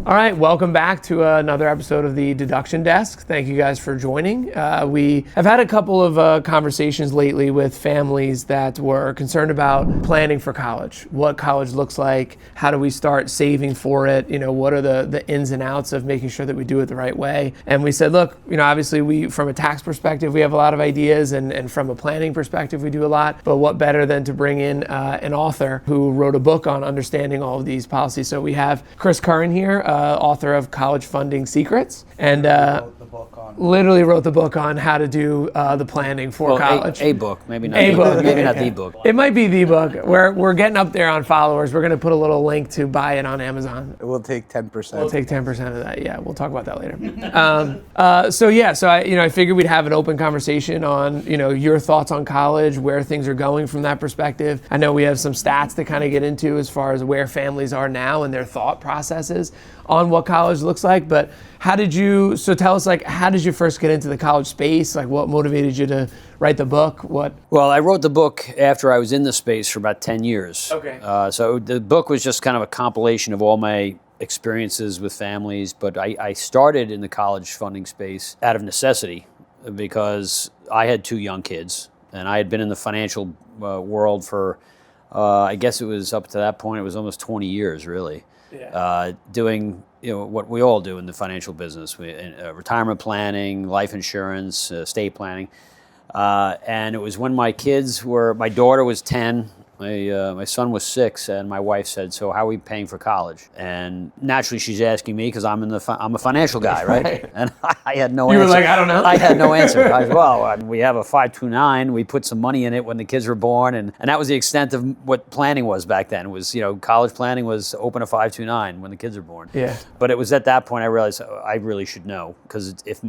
All right, welcome back to another episode of the Deduction Desk. Thank you guys for joining. We have had a couple of conversations lately with families that were concerned about planning for college, what college looks like, how do we start saving for it, what are the ins and outs of making sure that we do it the right way. And we said, look, obviously we, from a tax perspective, we have a lot of ideas, and from a planning perspective, we do a lot, but what better than to bring in an author who wrote a book on understanding all of these policies. So we have Chris Curran here, author of College Funding Secrets, and literally wrote the book on how to do the planning for college. A book, maybe not the book. Maybe not the book. It might be the book. We're getting up there on followers. We're going to put a little link to buy it on Amazon. We'll take 10%. We'll take 10% of that. Yeah, we'll talk about that later. So I figured we'd have an open conversation on your thoughts on college, where things are going from that perspective. I know we have some stats to kind of get into as far as where families are now and their thought processes on what college looks like. But tell us, how did you first get into the college space? Like, what motivated you to write the book? Well, I wrote the book after I was in the space for about 10 years. Okay. So the book was just kind of a compilation of all my experiences with families, but I started in the college funding space out of necessity because I had two young kids, and I had been in the financial world for, I guess it was up to that point, it was almost 20 years, really. Yeah. Doing what we all do in the financial business, retirement planning, life insurance, estate planning, and it was when my daughter was 10, my son was 6, and my wife said, "So how are we paying for college?" And naturally, she's asking me because I'm a financial guy, right? And I had no answer. You were like, "I don't know." I had no answer. I said, "Well, we have a 529. We put some money in it when the kids were born, and that was the extent of what planning was back then. It was college planning was open a 529 when the kids were born." Yeah. But it was at that point I realized I really should know, because if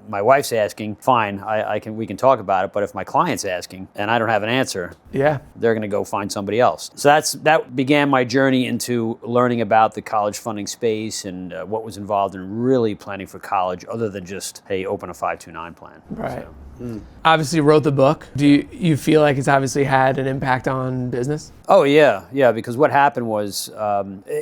my wife's asking, fine, we can talk about it. But if my client's asking and I don't have an answer, yeah, they're going to go find somebody else. So that began my journey into learning about the college funding space and what was involved in really planning for college, other than just, hey, open a 529 plan. Right. So. Obviously wrote the book. Do you feel like it's obviously had an impact on business? Oh yeah, because what happened was,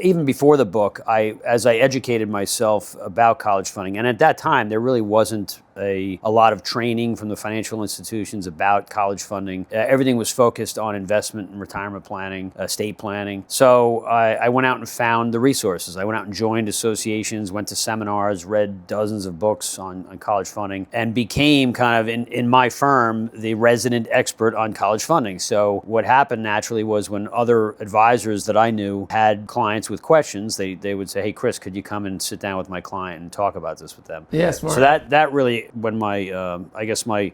even before the book, as I educated myself about college funding, and at that time there really wasn't a lot of training from the financial institutions about college funding. Everything was focused on investment and retirement planning, estate planning. So I went out and found the resources. I went out and joined associations, went to seminars, read dozens of books on college funding, and became kind of, in my firm, the resident expert on college funding. So what happened naturally was, when other advisors that I knew had clients with questions, they would say, "Hey, Chris, could you come and sit down with my client and talk about this with them?" Yeah, smart. So that really, when my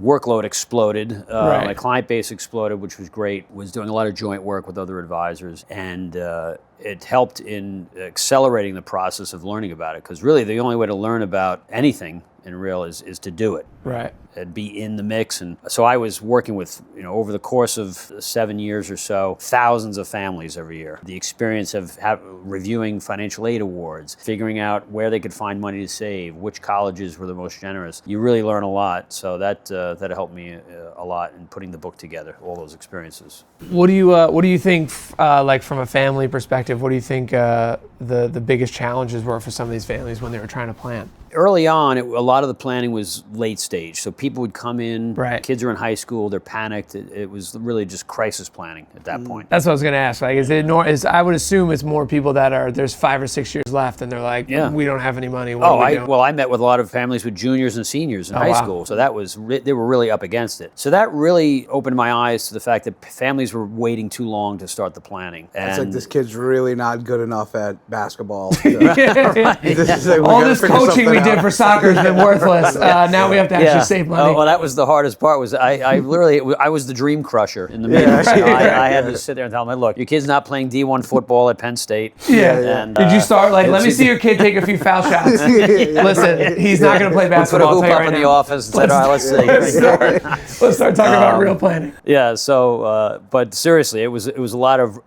workload exploded, right. My client base exploded, which was great, was doing a lot of joint work with other advisors, and it helped in accelerating the process of learning about it, because really the only way to learn about anything in real is to do it. Right. And be in the mix. And so I was working with, over the course of 7 years or so, thousands of families every year. The experience of reviewing financial aid awards, figuring out where they could find money to save, which colleges were the most generous. You really learn a lot. So that helped me a lot in putting the book together, all those experiences. What do you think, like from a family perspective, what do you think the biggest challenges were for some of these families when they were trying to plan? Early on, a lot of the planning was late stage. So people would come in, right. Kids are in high school, they're panicked. It was really just crisis planning at that point. That's what I was going to ask. Like, I would assume it's more people that there's 5 or 6 years left, and they're like, yeah, we don't have any money. I met with a lot of families with juniors and seniors in high school. So they were really up against it. So that really opened my eyes to the fact that families were waiting too long to start the planning. It's like, this kid's really not good enough at basketball. All this coaching we did for soccer has been worthless. Now we have to actually save money. Well, that was the hardest part. Was I was the dream crusher in the meeting. So I had to sit there and tell them, "Look, your kid's not playing D1 football at Penn State." Yeah. And, did you start let me see your kid take a few foul shots? Listen, he's not going to play basketball. Put a hoop up in the office and said, "All right, let's see." Let's start talking about real planning. Yeah. So, but seriously, it was a lot of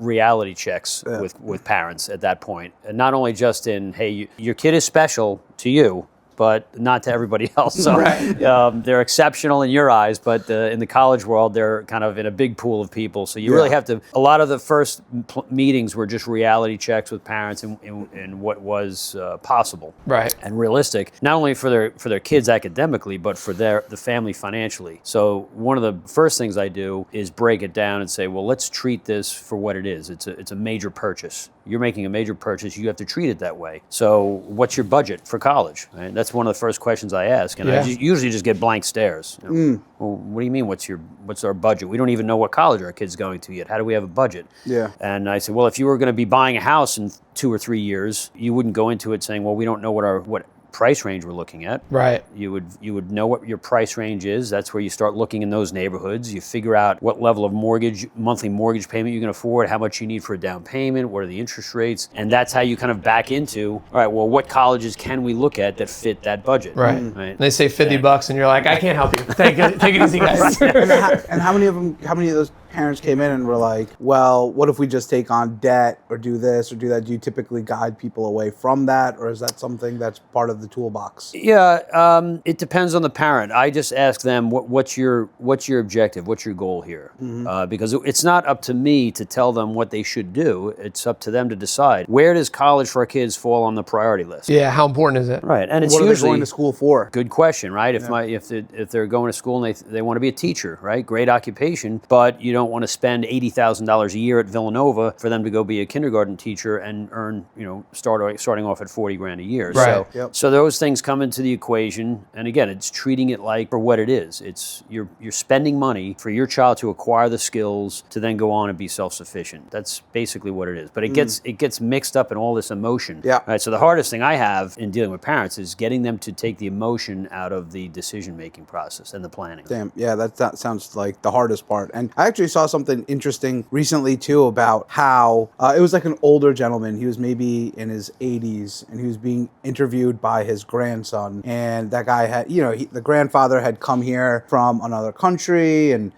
reality checks with parents at that point, and not only just in, "Hey, your kid is special to you, but not to everybody else. So Right. they're exceptional in your eyes, but in the college world, they're kind of in a big pool of people. So you really have to, a lot of the first meetings were just reality checks with parents and what was possible and realistic, not only for their kids academically, but for the family financially. So one of the first things I do is break it down and say, well, let's treat this for what it is. It's a major purchase. You're making a major purchase. You have to treat it that way. So what's your budget for college? Right? That's one of the first questions I ask. And I usually just get blank stares. Well, what do you mean, what's our budget? We don't even know what college our kid's going to yet. How do we have a budget? Yeah. And I said, well, if you were going to be buying a house in 2 or 3 years, you wouldn't go into it saying, well, we don't know what price range we're looking at. Right. You would know what your price range is. That's where you start looking in those neighborhoods. You figure out what level of monthly mortgage payment you can afford, how much you need for a down payment, what are the interest rates, and that's how you kind of back into, all right, well, what colleges can we look at that fit that budget? Right. And they say $50 and you're like, I can't help you. Take it easy, guys. And how many of those parents came in and were like, well, what if we just take on debt or do this or do that? Do you typically guide people away from that, or is that something that's part of the toolbox? Yeah, it depends on the parent. I just ask them, what's your objective? What's your goal here? Because it's not up to me to tell them what they should do. It's up to them to decide. Where does college for our kids fall on the priority list? Yeah, how important is it? Right, and it's What are usually they going to school for? good question, right? If they're going to school and they want to be a teacher, right? Great occupation, but you don't want to spend $80,000 a year at Villanova for them to go be a kindergarten teacher and earn, starting off at $40,000 a year. Right. So those things come into the equation, and again, it's treating it like for what it is. It's you're spending money for your child to acquire the skills to then go on and be self-sufficient. That's basically what it is. But it gets mixed up in all this emotion. Yeah. Right. So the hardest thing I have in dealing with parents is getting them to take the emotion out of the decision-making process and the planning. Damn, yeah, that sounds like the hardest part. And I actually saw something interesting recently too about how it was like an older gentleman. He was maybe in his 80s, and he was being interviewed by his grandson. And that guy had, the grandfather had come here from another country and,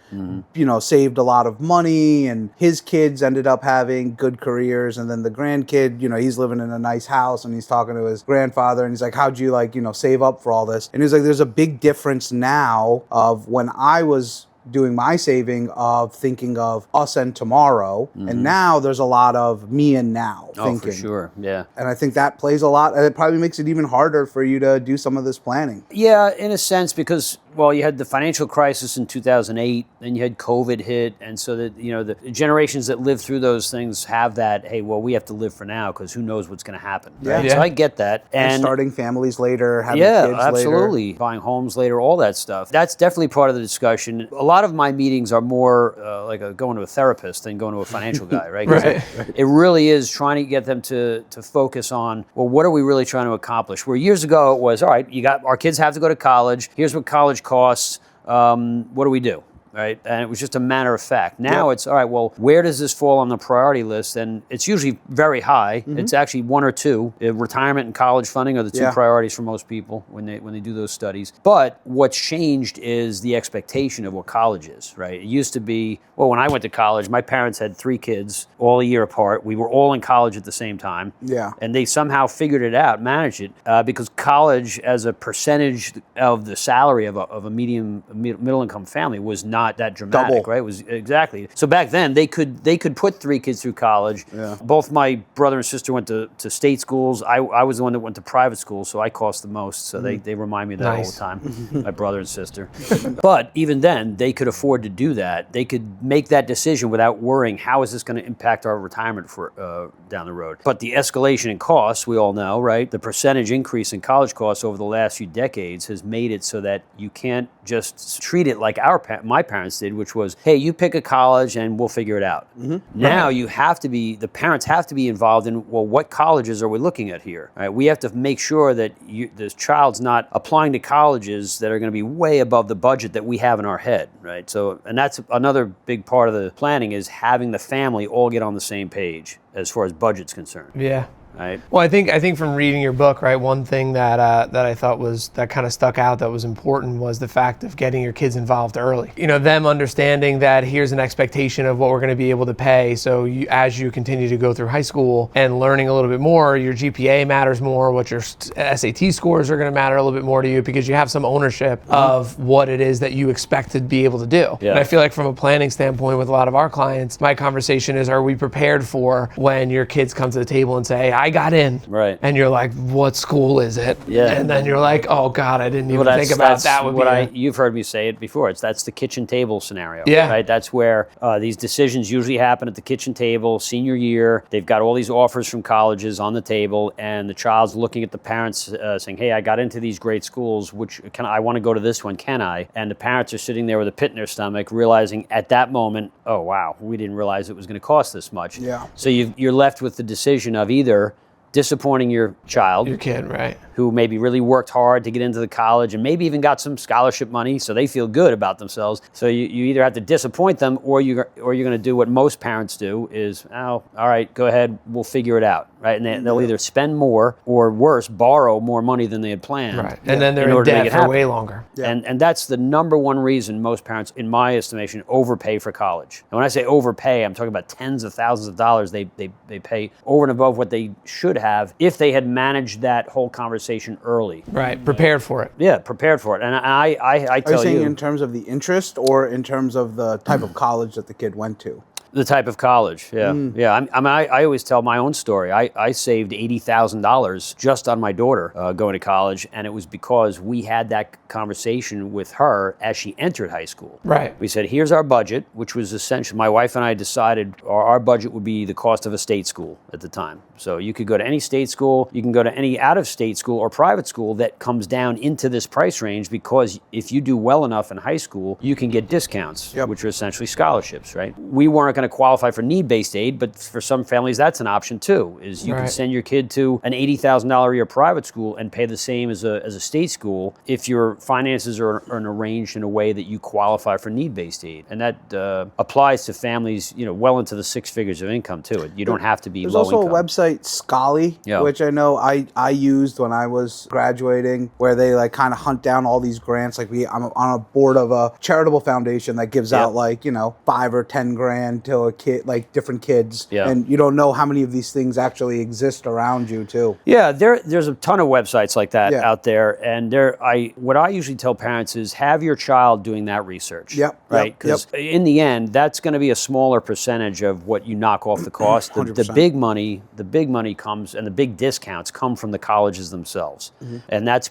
saved a lot of money. And his kids ended up having good careers. And then the grandkid, he's living in a nice house, and he's talking to his grandfather, and he's like, how'd you save up for all this? And he's like, there's a big difference now of when I was doing my saving of thinking of us and tomorrow, and now there's a lot of me and now thinking. Oh, for sure, yeah. And I think that plays a lot, and it probably makes it even harder for you to do some of this planning. Yeah, in a sense, because you had the financial crisis in 2008, then you had COVID hit, and so that the generations that lived through those things have that. Hey, well, we have to live for now because who knows what's going to happen. Right? Yeah. So I get that, And starting families later, having kids later. Absolutely, buying homes later, all that stuff. That's definitely part of the discussion. A lot of my meetings are more like going to a therapist than going to a financial guy, right? Right. It really is trying to get them to focus on, well, what are we really trying to accomplish? Where years ago it was, all right, our kids have to go to college. Here's what college costs. What do we do? Right? And it was just a matter of fact. Now it's, all right, well, where does this fall on the priority list? And it's usually very high. It's actually one or two. Retirement and college funding are the two priorities for most people when they do those studies. But what's changed is the expectation of what college is, right? It used to be, when I went to college, my parents had 3 kids, all a year apart. We were all in college at the same time. Yeah. And they somehow figured it out, managed it, because college as a percentage of the salary of a middle income family was not that dramatic, Double. right? It was exactly. So back then they could put 3 kids through college. Yeah. Both my brother and sister went to state schools. I was the one that went to private schools, so I cost the most. So they remind me of that all the time, my brother and sister. But even then, they could afford to do that. They could make that decision without worrying, how is this going to impact our retirement for down the road? But the escalation in costs, we all know, right? The percentage increase in college costs over the last few decades has made it so that you can't just treat it like my parents did, which was, hey, you pick a college and we'll figure it out. Now the parents have to be involved in, well, what colleges are we looking at here? Right? We have to make sure that this child's not applying to colleges that are going to be way above the budget that we have in our head, right? So, and that's another big part of the planning, is having the family all get on the same page as far as budget's concerned. Yeah. right? Well, I think from reading your book, right, one thing that I thought that kind of stuck out that was important was the fact of getting your kids involved early. Them understanding that here's an expectation of what we're going to be able to pay. So as you continue to go through high school and learning a little bit more, your GPA matters more, what your SAT scores are going to matter a little bit more to you because you have some ownership of what it is that you expect to be able to do. Yeah. And I feel like from a planning standpoint with a lot of our clients, my conversation is, are we prepared for when your kids come to the table and say, I got in. Right. And you're like, what school is it? Yeah. And then you're like, oh God, I didn't even think about that. You've heard me say it before. That's the kitchen table scenario. Yeah. Right. That's where these decisions usually happen at the kitchen table, senior year. They've got all these offers from colleges on the table, and the child's looking at the parents saying, hey, I got into these great schools. I want to go to this one, can I? And the parents are sitting there with a pit in their stomach, realizing at that moment, oh, wow, we didn't realize it was going to cost this much. Yeah. So you're left with the decision of either disappointing your child, Your kid, right? who maybe really worked hard to get into the college and maybe even got some scholarship money, so they feel good about themselves. So you either have to disappoint them, or you're going to do what most parents do is, oh, all right, go ahead, we'll figure it out, right? And they'll either spend more or worse, borrow more money than they had planned, Right. And then they're in in order to make debt it for happen. way longer. Yeah. And that's the number one reason most parents, in my estimation, overpay for college. And when I say overpay, I'm talking about tens of thousands of dollars they pay over and above what they should have if they had managed that whole conversation early. Right. Prepared for it. Yeah, prepared for it. And I Are you tell saying you, in terms of the interest or in terms of the type of college that the kid went to? the type of college, yeah. Yeah, I always tell my own story. I saved $80,000 just on my daughter going to college, and it was because we had that conversation with her as she entered high school. Right. We said, here's our budget, which was essentially, my wife and I decided our budget would be the cost of a state school at the time. So you could go to any state school, you can go to any out-of-state school or private school that comes down into this price range, because if you do well enough in high school, you can get discounts, which are essentially scholarships, right? We weren't going to qualify for need-based aid, but for some families, that's an option too, is you can send your kid to an $80,000 a year private school and pay the same as a state school if your finances are arranged in a way that you qualify for need-based aid. And that applies to families, well into the six figures of income too. You don't have to be low income. There's also a website, Scholly, which I know I used when I was graduating, where they like kind of hunt down all these grants. Like I'm on a board of a charitable foundation that gives out like, 5 or 10 grand to a kid, like different kids. And you don't know how many of these things actually exist around you too. Yeah, there's a ton of websites like that out there. And what I usually tell parents is have your child doing that research. Right? Because in the end, that's going to be a smaller percentage of what you knock off the cost. The big money comes, and the big discounts come from the colleges themselves. And that's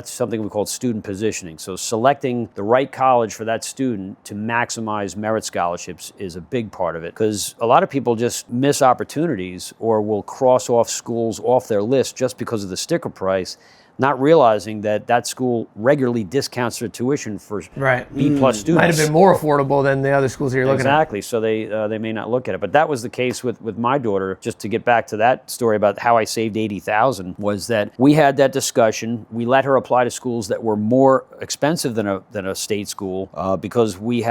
something we call student positioning. So selecting the right college for that student to maximize merit scholarships is a big part of it, because a lot of people just miss opportunities or will cross off schools off their list just because of the sticker price, not realizing that school regularly discounts their tuition for B+ students. Might have been more affordable than the other schools you're looking at. Exactly. So they may not look at it. But that was the case with my daughter. Just to get back to that story about how I saved $80,000, was that we had that discussion. We let her apply to schools that were more expensive than a state school because we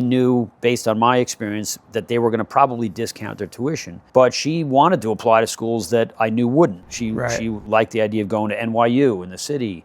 knew, based on my experience, that they were going to probably discount their tuition. But she wanted to apply to schools that I knew wouldn't. She liked the idea of going to NYU in the city.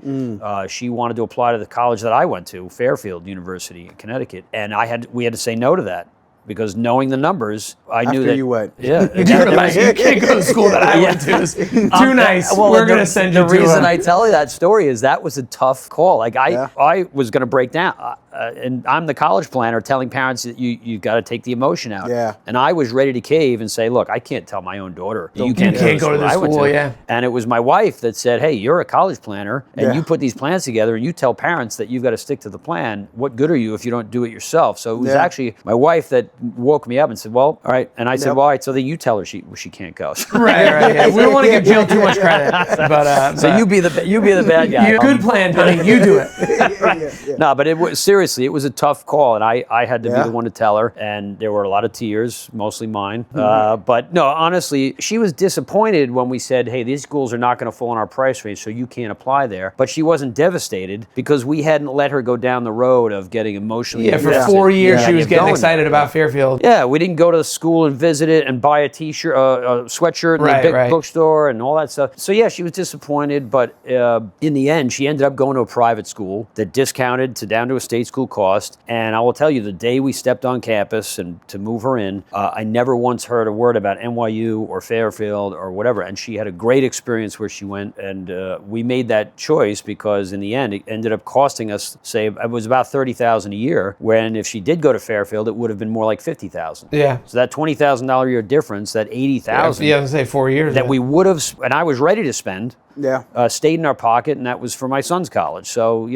She wanted to apply to the college that I went to, Fairfield University in Connecticut, and we had to say no to that, because knowing the numbers, I knew that. After you went. You realize you can't go to the school that I went to. It's too nice. Well, we're going to send you to The reason I tell you that story is that was a tough call. Like I was going to break down. And I'm the college planner telling parents that you've got to take the emotion out. And I was ready to cave and say, look, I can't tell my own daughter you can't go to the school. And it was my wife that said, hey, you're a college planner, and you put these plans together, and you tell parents that you've got to stick to the plan. What good are you if you don't do it yourself? So it was actually my wife that woke me up and said, well, all right. And I said, well, all right, so then you tell her she can't go. Right. We don't want to give Jill too much credit. But so you be the bad guy. Good plan, honey. You do it. No, but it was seriously, it was a tough call, and I had to be the one to tell her, and there were a lot of tears, mostly mine. But no, honestly, she was disappointed when we said, hey, these schools are not going to fall in our price range, so you can't apply there. But she wasn't devastated, because we hadn't let her go down the road of getting emotionally invested. For 4 years she was getting excited about Fairfield Fairfield. Yeah, we didn't go to the school and visit it and buy a T-shirt, a sweatshirt in the big bookstore and all that stuff. So yeah, she was disappointed, but in the end, she ended up going to a private school that discounted down to a state school cost. And I will tell you, the day we stepped on campus and to move her in, I never once heard a word about NYU or Fairfield or whatever. And she had a great experience where she went, and we made that choice because in the end, it ended up costing us, say, it was about $30,000 a year. When if she did go to Fairfield, it would have been more like $50,000. Yeah. So that $20,000 a year difference, that $80,000. Yeah, I was gonna say 4 years. That we would have, and I was ready to spend. Yeah. Stayed in our pocket, and that was for my son's college. So,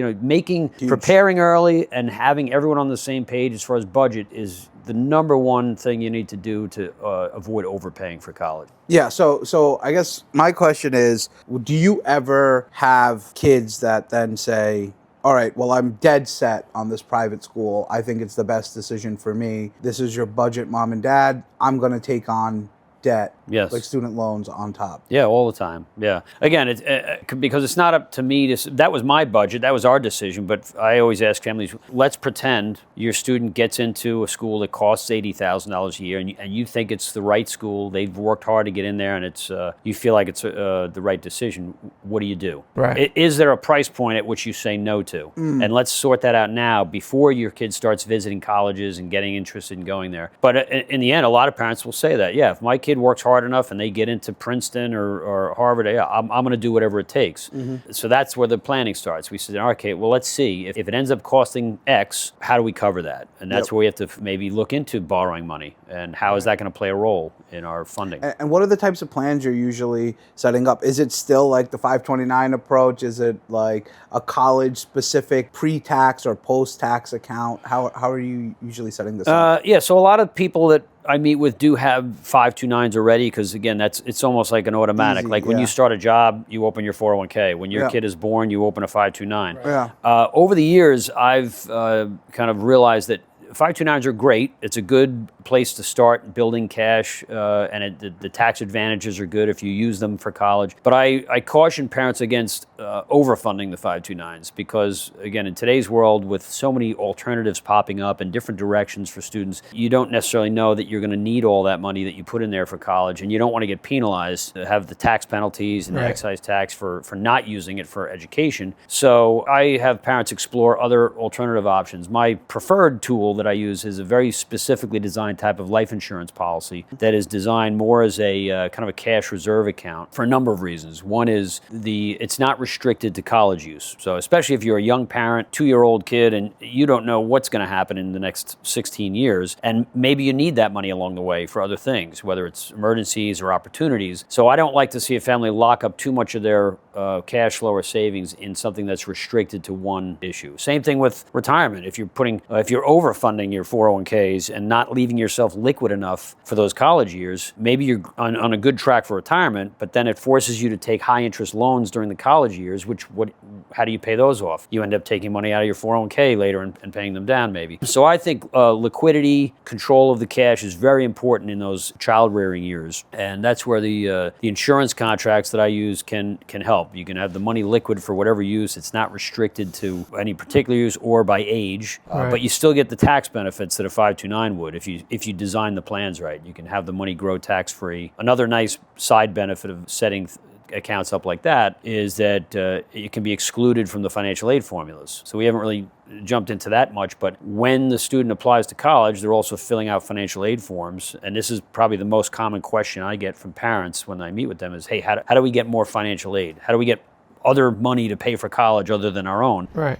preparing early and having everyone on the same page as far as budget is the number one thing you need to do to avoid overpaying for college. Yeah, so I guess my question is, do you ever have kids that then say, all right, well, I'm dead set on this private school. I think it's the best decision for me. This is your budget, mom and dad. I'm going to take on debt, yes, like student loans on top. Yeah, all the time. Yeah. Again, it's because it's not up to me to. That was my budget. That was our decision. But I always ask families: let's pretend your student gets into a school that costs $80,000 a year, and you think it's the right school. They've worked hard to get in there, and it's you feel like it's the right decision. What do you do? Right. Is there a price point at which you say no to? And let's sort that out now before your kid starts visiting colleges and getting interested in going there. But in the end, a lot of parents will say that, yeah, if my kid works hard enough and they get into Princeton or Harvard, yeah, I'm going to do whatever it takes. So that's where the planning starts. We said, okay, well, let's see. If it ends up costing X, how do we cover that? And that's where we have to maybe look into borrowing money. And how is that going to play a role in our funding? And what are the types of plans you're usually setting up? Is it still like the 529 approach? Is it like a college-specific pre-tax or post-tax account? How are you usually setting this up? Yeah, so a lot of people that I meet with do have 529s already because, again, it's almost like an automatic. Easy, like when you start a job, you open your 401k. When your kid is born, you open a 529. Yeah. Over the years, I've kind of realized that 529s are great. It's a good place to start building cash, and the tax advantages are good if you use them for college. But I caution parents against overfunding the 529s because, again, in today's world, with so many alternatives popping up in different directions for students, you don't necessarily know that you're going to need all that money that you put in there for college, and you don't want to get penalized, have the tax penalties and the excise tax for not using it for education. So I have parents explore other alternative options. My preferred tool that I use is a very specifically designed type of life insurance policy that is designed more as a kind of a cash reserve account for a number of reasons. One is it's not restricted to college use. So especially if you're a young parent, 2-year-old kid, and you don't know what's going to happen in the next 16 years, and maybe you need that money along the way for other things, whether it's emergencies or opportunities. So I don't like to see a family lock up too much of their cash flow or savings in something that's restricted to one issue. Same thing with retirement. If you're overfunding your 401ks and not leaving yourself liquid enough for those college years, maybe you're on a good track for retirement, but then it forces you to take high interest loans during the college years, how do you pay those off? You end up taking money out of your 401k later and paying them down maybe. So I think liquidity, control of the cash is very important in those child rearing years. And that's where the insurance contracts that I use can help. You can have the money liquid for whatever use. It's not restricted to any particular use or by age, but you still get the tax benefits that a 529 would if you design the plans right. You can have the money grow tax-free. Another nice side benefit of setting accounts up like that is that it can be excluded from the financial aid formulas. So we haven't really jumped into that much, but when the student applies to college, they're also filling out financial aid forms. And this is probably the most common question I get from parents when I meet with them is, hey, how do we get more financial aid? How do we get other money to pay for college other than our own? Right.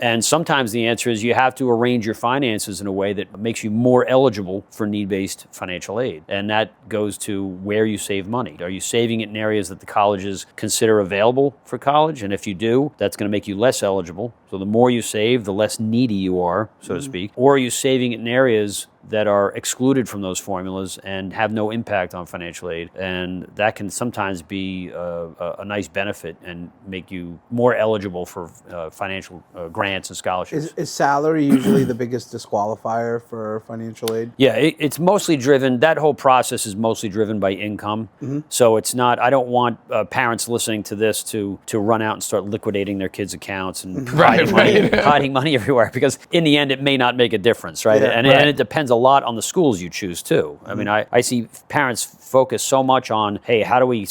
And sometimes the answer is you have to arrange your finances in a way that makes you more eligible for need-based financial aid. And that goes to where you save money. Are you saving it in areas that the colleges consider available for college? And if you do, that's going to make you less eligible. So the more you save, the less needy you are, so to speak. Or are you saving it in areas that are excluded from those formulas and have no impact on financial aid? And that can sometimes be a nice benefit and make you more eligible for financial grants and scholarships. Is salary usually the biggest disqualifier for financial aid? Yeah, it's mostly driven, that whole process is mostly driven by income. So it's not, I don't want parents listening to this to run out and start liquidating their kids' accounts and hiding money everywhere, because in the end it may not make a difference, right? And it depends depends a lot on the schools you choose too. I mean, I see parents focus so much on, hey, how do we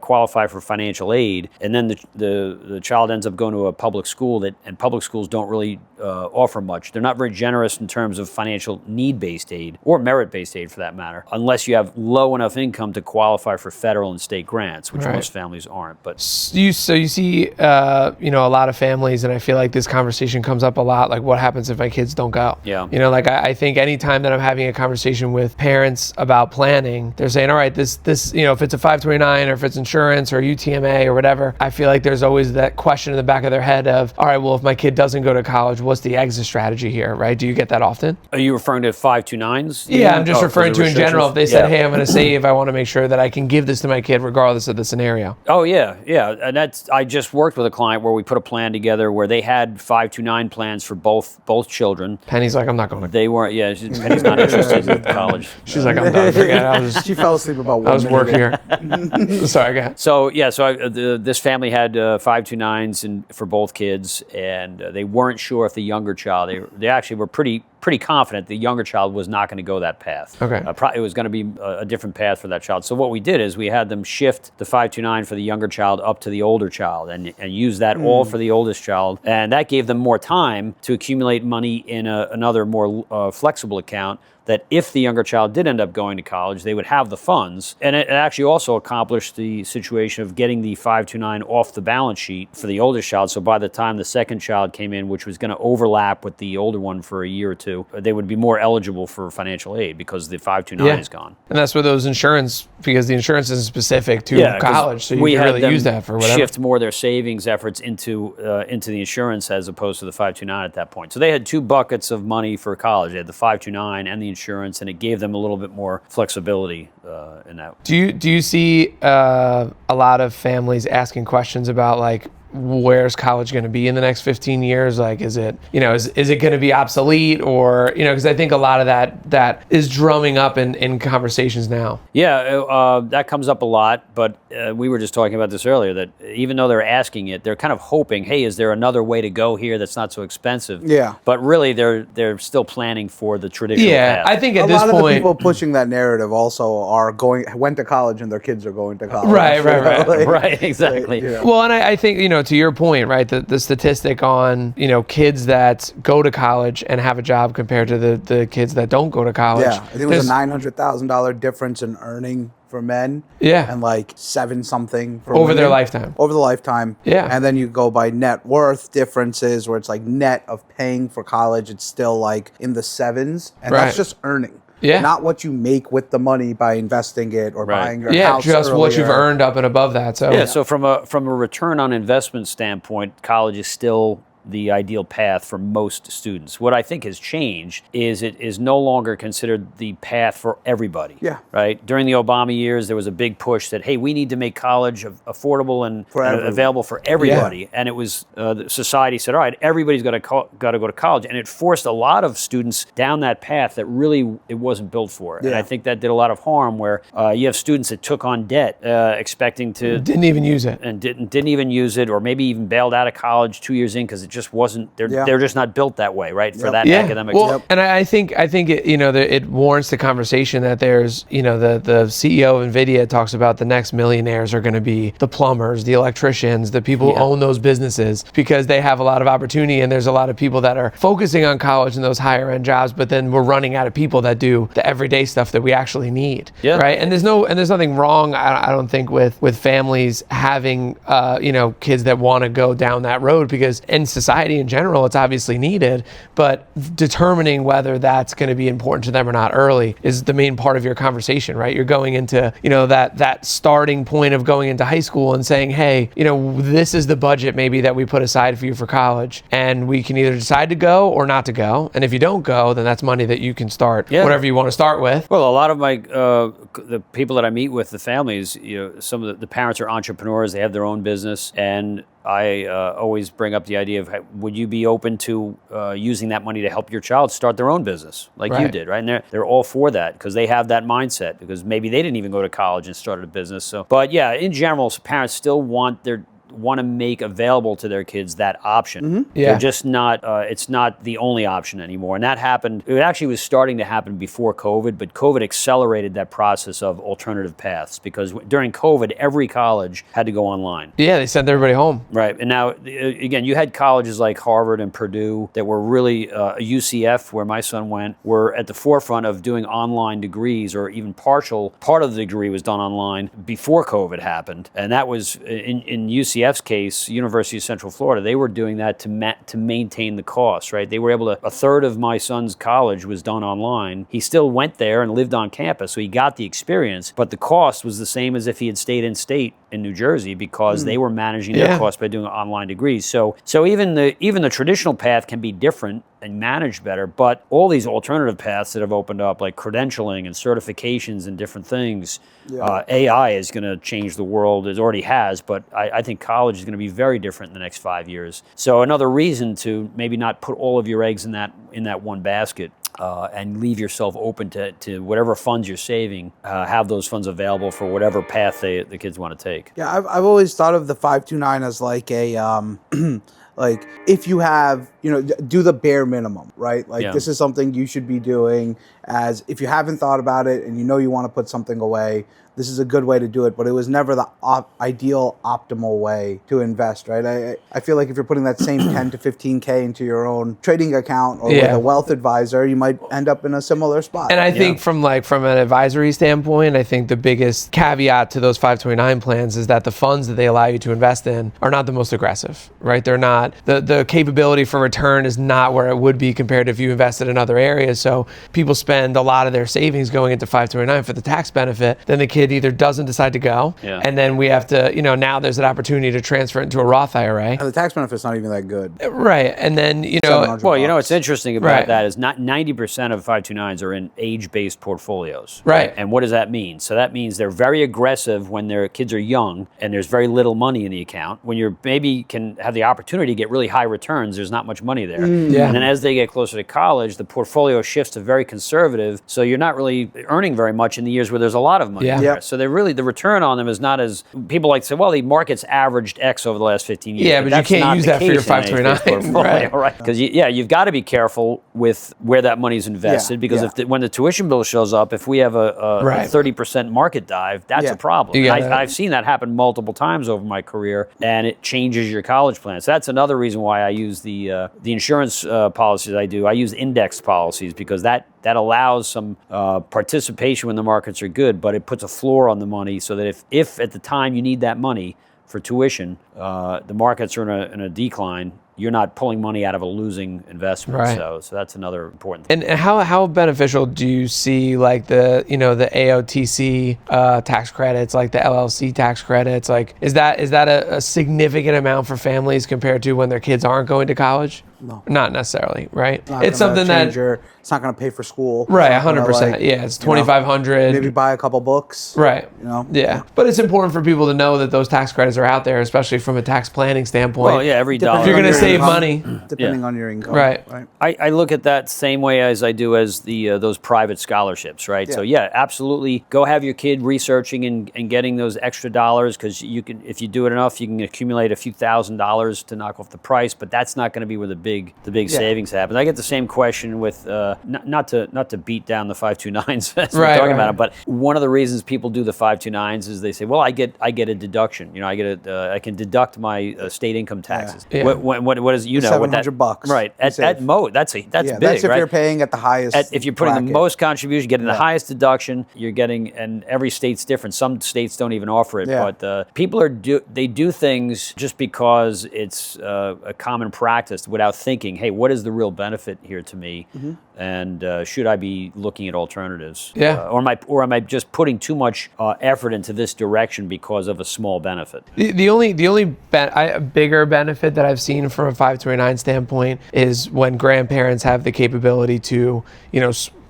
qualify for financial aid, and then the child ends up going to a public school and public schools don't really offer much. They're not very generous in terms of financial need-based aid or merit-based aid for that matter, unless you have low enough income to qualify for federal and state grants, which most families aren't. But you see, a lot of families, and I feel like this conversation comes up a lot. Like, what happens if my kids don't go? Yeah. Like I think anytime that I'm having a conversation with parents about planning, they're saying, all right, this, if it's a 529 or if it's insurance or UTMA or whatever, I feel like there's always that question in the back of their head of, all right, well, if my kid doesn't go to college, what's the exit strategy here, right? Do you get that often? Are you referring to 529s? Yeah, I'm just referring to in general. If they said, hey, I'm going to save, I want to make sure that I can give this to my kid regardless of the scenario. Oh, yeah. And I just worked with a client where we put a plan together where they had 529 plans for both children. Penny's like, I'm not going to. They weren't, Penny's not interested in college. She's like, I'm done. Forget it. She fell asleep about 1 I was minute working ago. here. Sorry, go ahead. So this family had 529s for both kids, and they weren't sure if the younger child. They actually were pretty confident the younger child was not going to go that path. Okay. It was going to be a different path for that child. So what we did is we had them shift the 529 for the younger child up to the older child and use that all for the oldest child. And that gave them more time to accumulate money in another more flexible account, that if the younger child did end up going to college, they would have the funds. And it actually also accomplished the situation of getting the 529 off the balance sheet for the oldest child. So by the time the second child came in, which was going to overlap with the older one for a year or two, they would be more eligible for financial aid because the 529 is gone. And that's where those because the insurance isn't specific to college, so you can really use that for whatever. Shift more of their savings efforts into the insurance as opposed to the 529 at that point. So they had two buckets of money for college. They had the 529 and the insurance, and it gave them a little bit more flexibility in that. Do you see a lot of families asking questions about, like, where's college going to be in the next 15 years? Like, is it going to be obsolete, or, because I think a lot of that is drumming up in conversations now. Yeah, that comes up a lot, but we were just talking about this earlier, that even though they're asking it, they're kind of hoping, hey, is there another way to go here that's not so expensive? Yeah. But really, they're still planning for the traditional path. I think at a this lot point, of the people pushing that narrative also went to college and their kids are going to college. Right. Right, exactly. Well, and I think, to your point, right, the statistic on, kids that go to college and have a job compared to the kids that don't go to college. Yeah, I think it was a $900,000 difference in earning for men. Yeah. And like 7 something for over women. their lifetime. Over the lifetime. Yeah. And then you go by net worth differences where it's like net of paying for college, it's still like in the 7s. And that's just earning. Yeah. Not what you make with the money by investing it or buying your house just earlier. what you've earned up and above that. So So from a return on investment standpoint, college is still the ideal path for most students. What I think has changed is it is no longer considered the path for everybody. Yeah. Right? During the Obama years, there was a big push that, hey, we need to make college affordable and available for everybody. Yeah. And it was, society said, all right, everybody's got to go to college. And it forced a lot of students down that path that really it wasn't built for. Yeah. And I think that did a lot of harm where you have students that took on debt expecting to... Didn't even use it. And didn't even use it, or maybe even bailed out of college 2 years in because it just wasn't, they're just not built that way, right? For that academic. Well, and I think it, it warrants the conversation that there's, the CEO of NVIDIA talks about the next millionaires are going to be the plumbers, the electricians, the people who own those businesses, because they have a lot of opportunity, and there's a lot of people that are focusing on college and those higher end jobs, but then we're running out of people that do the everyday stuff that we actually need. Yeah. Right. And there's nothing wrong, I don't think, with families having, kids that want to go down that road, because in society in general, it's obviously needed, but determining whether that's going to be important to them or not early is the main part of your conversation, right? You're going into, that starting point of going into high school and saying, hey, this is the budget maybe that we put aside for you for college, and we can either decide to go or not to go. And if you don't go, then that's money that you can start whatever you want to start with. Well, a lot of my, the people that I meet with, the families, some of the parents are entrepreneurs, they have their own business, and I always bring up the idea of, would you be open to using that money to help your child start their own business like you did, right? And they're all for that because they have that mindset, because maybe they didn't even go to college and started a business. So, but yeah, in general, parents still want want to make available to their kids that option. Yeah. They're just not, it's not the only option anymore. And that happened, it actually was starting to happen before COVID, but COVID accelerated that process of alternative paths because during COVID, every college had to go online. Yeah, they sent everybody home. Right. And now, again, you had colleges like Harvard and Purdue that were really, UCF, where my son went, were at the forefront of doing online degrees, or even part of the degree was done online before COVID happened. And that was, in UCF's case, University of Central Florida, they were doing that to maintain the cost, right? They were able to, a third of my son's college was done online. He still went there and lived on campus, so he got the experience, but the cost was the same as if he had stayed in state in New Jersey because they were managing their costs by doing online degrees. So even the traditional path can be different and managed better, but all these alternative paths that have opened up, like credentialing and certifications and different things, AI is going to change the world. It already has, but I think college is going to be very different in the next 5 years. So another reason to maybe not put all of your eggs in that one basket. And leave yourself open to whatever funds you're saving, have those funds available for whatever path the kids want to take. Yeah, I've always thought of the 529 as like a like if you have, do the bare minimum, right? Like this is something you should be doing, as if you haven't thought about it and you want to put something away, this is a good way to do it, but it was never the ideal, optimal way to invest, right? I feel like if you're putting that same 10 to 15K into your own trading account or with a wealth advisor, you might end up in a similar spot. And I think from an advisory standpoint, I think the biggest caveat to those 529 plans is that the funds that they allow you to invest in are not the most aggressive, right? They're not, the capability for return is not where it would be compared to if you invested in other areas. So people spend a lot of their savings going into 529 for the tax benefit, then the kid either doesn't decide to go, and then we have to, now there's an opportunity to transfer it into a Roth IRA. And the tax benefit's not even that good. Right. And then, well, what's interesting about that is not 90% of 529s are in age-based portfolios. Right. And what does that mean? So that means they're very aggressive when their kids are young and there's very little money in the account. When you're maybe can have the opportunity to get really high returns, there's not much money there. And then as they get closer to college, the portfolio shifts to very conservative. So you're not really earning very much in the years where there's a lot of money there. So they're really, the return on them is not as, people like to say, well, the market's averaged X over the last 15 years. Yeah, but you can't use that for your 529. Right. Because you've got to be careful with where that money's invested, because when the tuition bill shows up, if we have a 30% market dive, that's a problem. I've seen that happen multiple times over my career, and it changes your college plan. So that's another reason why I use the insurance policies I do. I use index policies because that allows some participation when the markets are good, but it puts a floor on the money so that if at the time you need that money for tuition, the markets are in a decline, you're not pulling money out of a losing investment. Right. So that's another important thing. And how beneficial do you see like the AOTC tax credits, like the LLC tax credits? Like is that a significant amount for families compared to when their kids aren't going to college? No. Not necessarily, right? It's something it's not going to pay for school. Right, 100%. Yeah, it's $2,500. Maybe buy a couple books. Right. Yeah. But it's important for people to know that those tax credits are out there, especially from a tax planning standpoint. Well, every dollar. If you're going to save money. Depending on your income. Right. I look at that same way as I do as those private scholarships, right? Yeah. So absolutely, go have your kid researching and getting those extra dollars, because you can, if you do it enough, you can accumulate a few $1,000s to knock off the price. But that's not going to be where the big savings happen. I get the same question with not to beat down the 529s as we're talking about it, but one of the reasons people do the 529s is they say, well, I get a deduction. I can deduct my state income taxes. What is $700? Right. That's big. That's if you're paying at the highest. If you're putting the most contribution, getting the highest deduction, you're getting, and every state's different. Some states don't even offer it, but people they do things just because it's a common practice without thinking, hey, what is the real benefit here to me? And should I be looking at alternatives? Or am I just putting too much effort into this direction because of a small benefit? The only bigger benefit that I've seen from a 529 standpoint is when grandparents have the capability to,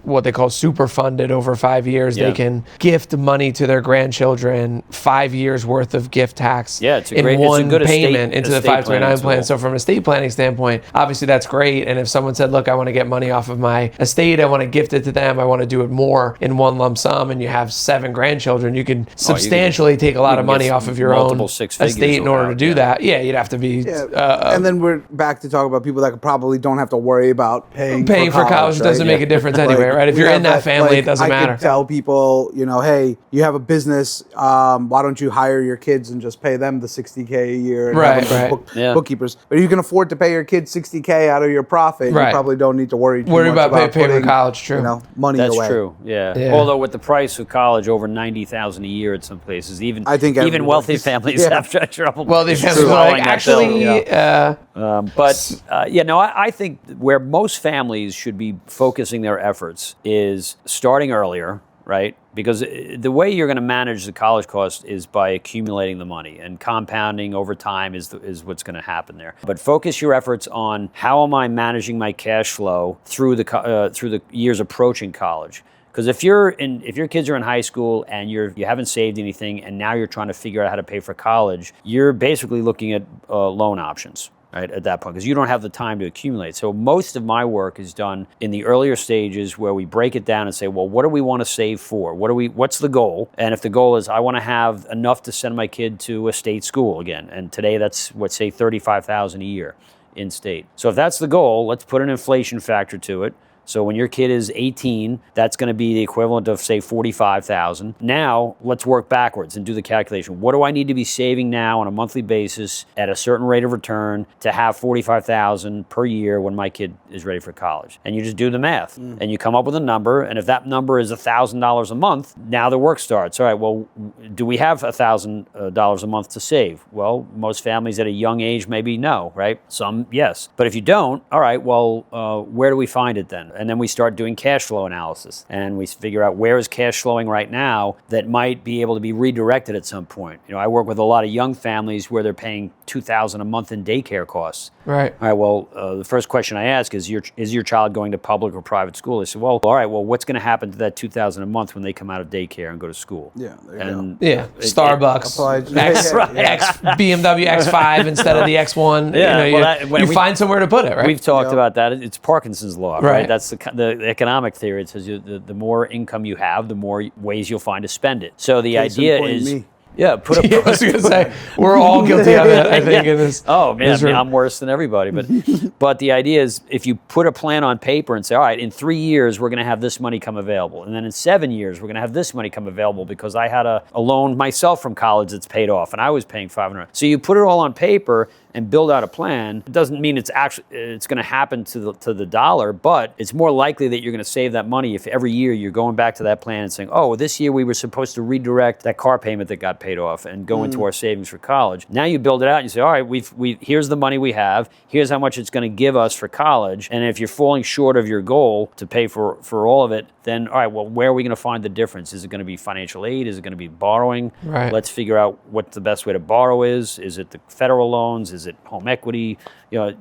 what they call super funded over 5 years. Yeah. They can gift money to their grandchildren, 5 years worth of gift tax Yeah, it's a in great- it's a one good payment estate- into the estate 529 planning plan. tool. So from an estate planning standpoint, obviously that's great. And if someone said, look, I want to get money off of my estate, I want to gift it to them, I want to do it more in one lump sum, and you have 7 grandchildren, you can substantially take a lot of can money get off of your multiple own six figures estate in order to out, do yeah. that. Yeah, you'd have to be And then we're back to talk about people that probably don't have to worry about paying for college right? doesn't make a difference anyway, right? If we you're have in that family, it doesn't I matter. could tell people, hey, you have a business. Why don't you hire your kids and just pay them the $60K a year? And Right, have them right. Yeah. Bookkeepers. But if you can afford to pay your kids $60K out of your profit, Right. you probably don't need to worry too much about pay for putting, college, true. money That's away. true. Yeah. Yeah. Although with the price of college over $90,000 a year at some places, even I think even everybody's- wealthy families Yeah. have trouble. Wealthy families are swallowing like, that bill, actually, yeah. I think where most families should be focusing their efforts is starting earlier, right? Because the way you're going to manage the college cost is by accumulating the money, and compounding over time is what's going to happen there. But focus your efforts on how am I managing my cash flow through the years approaching college. Because if your kids are in high school and you haven't saved anything, and now you're trying to figure out how to pay for college, you're basically looking at loan options, right, at that point, because you don't have the time to accumulate. So most of my work is done in the earlier stages, where we break it down and say, well, what do we want to save for? What's the goal? And if the goal is I want to have enough to send my kid to a state school again, and today that's say $35,000 a year in state. So if that's the goal, let's put an inflation factor to it. So when your kid is 18, that's going to be the equivalent of, say, $45,000. Now, let's work backwards and do the calculation. What do I need to be saving now on a monthly basis at a certain rate of return to have $45,000 per year when my kid is ready for college? And you just do the math, and you come up with a number. And if that number is $1,000 a month, now the work starts. All right, well, do we have $1,000 a month to save? Well, most families at a young age, maybe no, right? Some, yes. But if you don't, all right, well, where do we find it then? And then we start doing cash flow analysis, and we figure out where is cash flowing right now that might be able to be redirected at some point. I work with a lot of young families where they're paying $2,000 a month in daycare costs. Right. All right, well, the first question I ask is your child going to public or private school? They say, well, all right, well, what's going to happen to that $2,000 a month when they come out of daycare and go to school? Yeah, there you And Yeah, Starbucks, X, BMW X5 instead of the X1. Yeah, You find somewhere to put it, right? We've talked about that. It's Parkinson's law, Right. right? That's the economic theory. It says the more income you have, the more ways you'll find to spend it. So the Case in idea point, is, me. yeah, put a. I was going to say, we're all guilty of it, I think, in this. Oh man, this room. I'm worse than everybody. But the idea is, if you put a plan on paper and say, all right, in 3 years we're going to have this money come available, and then in 7 years we're going to have this money come available because I had a loan myself from college that's paid off, and I was paying $500. So you put it all on paper and build out a plan. It doesn't mean it's going to happen to the dollar, but it's more likely that you're going to save that money if every year you're going back to that plan and saying, oh, this year we were supposed to redirect that car payment that got paid off and go into our savings for college. Now you build it out and you say, all right, here's the money we have. Here's how much it's going to give us for college. And if you're falling short of your goal to pay for all of it, then all right, well, where are we going to find the difference? Is it going to be financial aid? Is it going to be borrowing? Right. Let's figure out what the best way to borrow is. Is it the federal loans? Is it home equity? You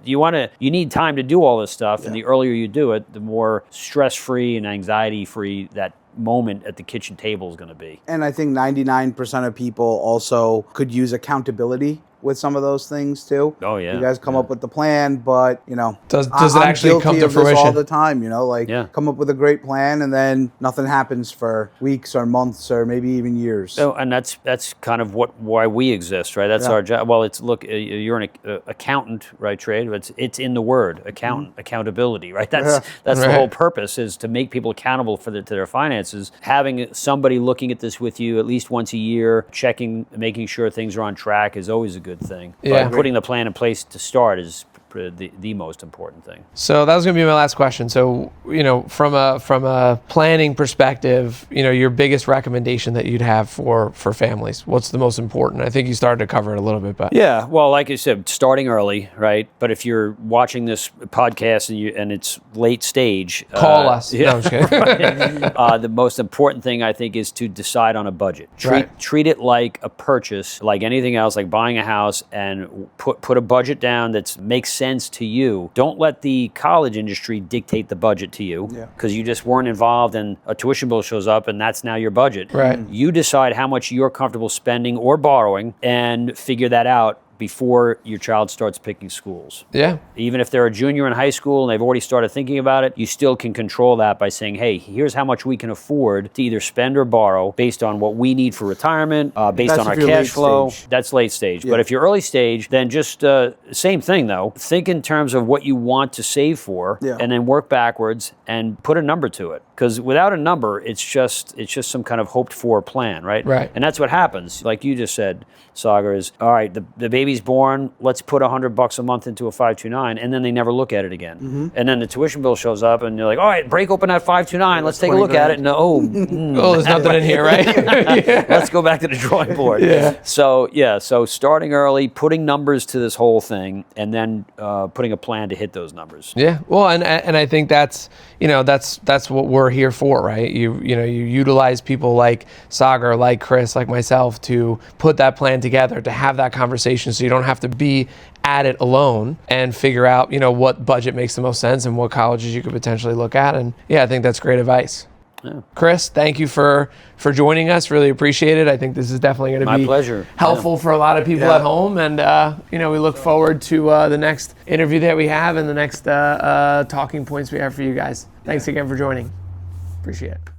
need time to do all this stuff, and the earlier you do it, the more stress-free and anxiety-free that moment at the kitchen table is going to be. And I think 99% of people also could use accountability with some of those things too. Oh, yeah. You guys come up with the plan, but Does it actually guilty come to of this fruition? all the time, come up with a great plan and then nothing happens for weeks or months or maybe even years. So, and that's kind of why we exist, right? That's our job. Well, you're an accountant, right, Trade? It's in the word, accountant, accountability, right? That's the whole purpose, is to make people accountable to their finances. Having somebody looking at this with you at least once a year, making sure things are on track is always a good thing. Yeah. But putting the plan in place to start is the most important thing. So that was going to be my last question. So, from a planning perspective, your biggest recommendation that you'd have for families, what's the most important? I think you started to cover it a little bit, but yeah, well, like I said, starting early, right? But if you're watching this podcast and it's late stage, call us. Yeah. No, I'm just kidding. The most important thing, I think, is to decide on a budget. Right. Treat it like a purchase, like anything else, like buying a house, and put a budget down that makes sense to you. Don't let the college industry dictate the budget to you, Yeah. because you just weren't involved and a tuition bill shows up and that's now your budget. Right. You decide how much you're comfortable spending or borrowing and figure that out before your child starts picking schools. Yeah. Even if they're a junior in high school and they've already started thinking about it, you still can control that by saying, hey, here's how much we can afford to either spend or borrow based on what we need for retirement, based That's on our if you're cash late flow. stage. That's late stage. Yeah. But if you're early stage, then just same thing though. Think in terms of what you want to save for, Yeah. and then work backwards and put a number to it. Because without a number, it's just some kind of hoped for plan, right? Right. And that's what happens. Like you just said, Sagar, is all right, the baby's born, let's put $100 a month into a 529, and then they never look at it again. Mm-hmm. And then the tuition bill shows up and you're like, all right, break open that 529, let's take a 20 look at it. grand. And Oh, there's nothing in here, right? Yeah. let's go back to the drawing board. Yeah. So starting early, putting numbers to this whole thing, and then putting a plan to hit those numbers. Yeah, well, and I think that's what we're here for, right? You utilize people like Sagar, like Chris, like myself to put that plan together, to have that conversation, so you don't have to be at it alone and figure out what budget makes the most sense and what colleges you could potentially look at. And yeah, I think that's great advice. Yeah. Chris, thank you for joining us. Really appreciate it. I think this is definitely going to be My pleasure. helpful for a lot of people at home. And, we look forward to the next interview that we have and the next talking points we have for you guys. Thanks again for joining. Appreciate it.